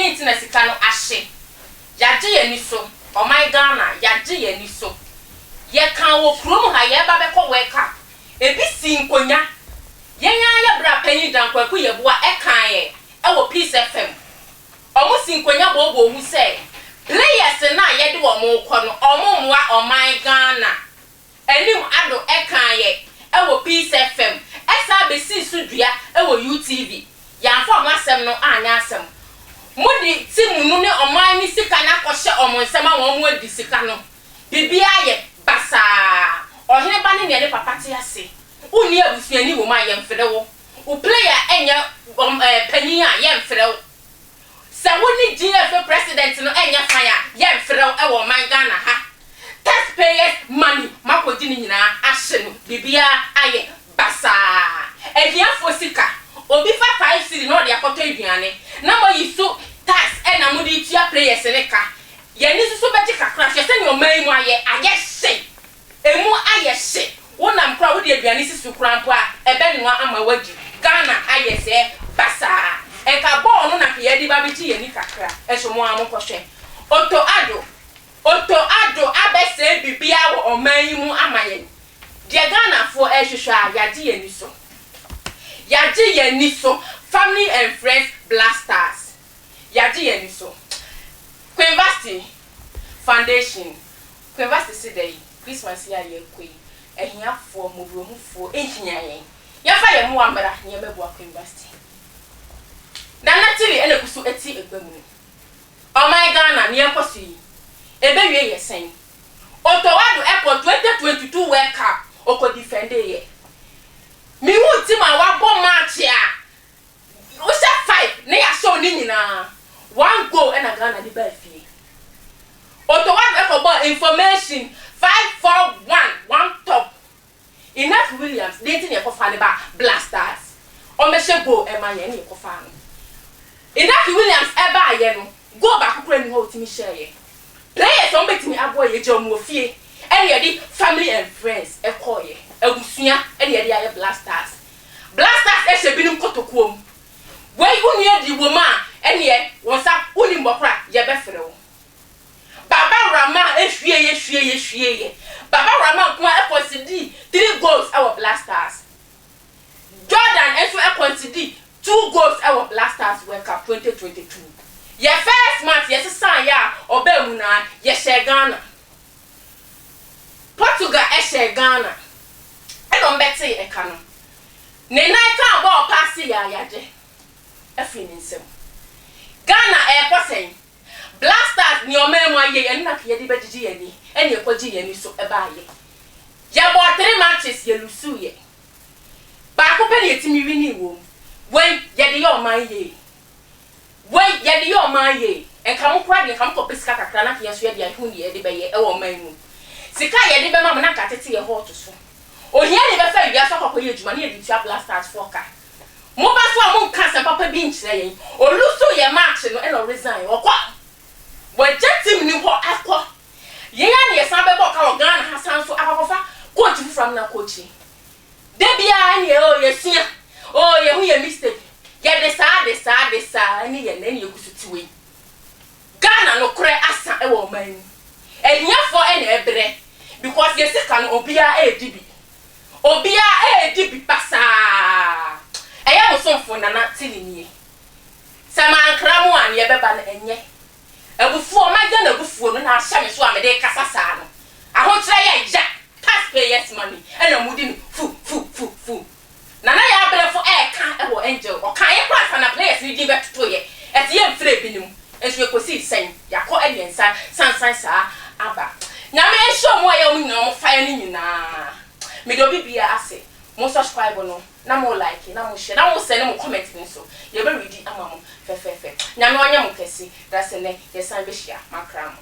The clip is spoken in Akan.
Edin tina sika no ahye. Yagye yani so. Oh my Ghana, yagye yani so. Ye kan wo krom ha ye ba be ko wake up. Ebi si nkonya. Ye nya ye bra panyin dan kwaku ye boa e kan ye. E wo Peace FM. Omo si nkonya bobo hu se. Players na ye de wo mo kɔ no omo moa oh my Ghana. Enim ado e kan ye. E wo Peace FM. Esa be si sudua e wo UTV. Ya fa mo asem no anya asem. Mudi timu no ne oman ni sika na kɔhye omo nsɛm a wo mo adi sika no. Bibia ye basa. Ohene ba ne ne papa te ase. Uni abusuani wo ma ye mfere wo. O player enya panyin a ye mfere wo. Sa woni GF president no enya fan a ye mfere wo e wo man Ghana ha. Taxpayers money makodi ni nyina ahye no. Bibia aye basa. Ehiafo sika. Obi fa 5 cedi no de akoto aduane. Na mo yiso tax e na mo di tia players ne ka. Ye ni so beti kakra hwe se ni o man mu aye hye. Emu aye hye. Wona mkra wo de aduane sisu kra mpo a ebe nwa ama wagi. Ghana aye se basa. Enka ball no na ye di ba beti ye ni kakra. Eso mo amokohwe. Oto ado abese bibia wo oman mu amaye. De Ghana fo ehwehwa yade ye ni so. Yade ye ni so. Family and friends blasters. Yade ye ni so. Tvgh Foundation. Tvgh say dey Christmas ya ye koi. Ehiafo mobrohufo ehia yen. Ya fa ye mo amara ye mebo Tvgh. Na natili ene kusu eti egbamu. Oh my Ghana ni enkoso yi. Ebe wie ye sen. Otowado Airport 2022 World Cup oko defend ye. Mi hu ti ma wa bo match a. O se 5 na ya show ni nyina. 1 goal na Ghana di ba fie. Otowado Airport ball information 541 one top. Enough Williams dating ye ko fa ne ba blasters. O me she goal e ma ye ne ko fa no. Enough Williams e ba ye no. Go back kura ni ho timi share ye. Players on betimi aboy ye jamu fie. Ene ye di family and friends e call ye. Egusua ene ye di aye blasters. Blasters e she binum kotokuom. Wey unu ye di woma ene ye wonsa uni mbokra ye be frɛ wo. Baba Rama e hwie ye. Baba Rama ko e consider 3 goals our blasters. Jordan enso e consider 2 goals our blasters World Cup 2022. Ye first match yes san ya obemu na ye share Ghana. Portugal e share Ghana. E don beti e kanu. Ne na ka ball pass ya yaje. E fini nsem. Ghana e kwasɛn. Blasters ni omemu aye ye na ke ye di begigi ye ni. E ni ekogi ye ni so e ba ye. Ye bo 3 matches ye lusu ye. Ba ko pe ni etimi wi ni wo. When ye di your man ye. When ye di your man ye. En kam kwa de kam ko pesika kakra na ke yeso ye di ahun ye de be ye e wo man mu. Sika ye de be ma na ka tete ye hot so. Ohia ni be fa wi aso kokko ye djuma na ye di tua blasters for ka. Mo ba so amon ka se papa bi nkyere ye. Oluso ye match no e no resign. Okwa. Wo jetim ni ho akọ. Ye ya ne ye san be bo ka wo Ghana hasan so akofa coach from na coach. De bia ni o ye sua. Oh, ye hu ye mistake. Ye de sa ni ye na ni ekusuti we. Ghana no kure asa e wo man. Enyafo e na ebre because ye sika no obia e dibi. Obia e dibi pasa. Eya mo sonfo na na tilini. Sama ankra mo an ye beba na enye. Ebufuo maga na ebufuo no na ahya me so a me de kasa sa no. Ahokyere ye ja taxpayers money. E na mudi ni fu. Nana ya brefo e ka e wo angel o kan ye kwa na players ni di beto ye e ti ye mfre binim enso ye kosi sen yakọ ediensa sansan sa aba na me show mo ye mo nyina mo fa ye ni nyina me do bibia ase mo subscribe no na mo like na mo share na mo send mo comment ni so ye be ready ama mo fe na me onye mo kesi da se ne ye san be share makra mo.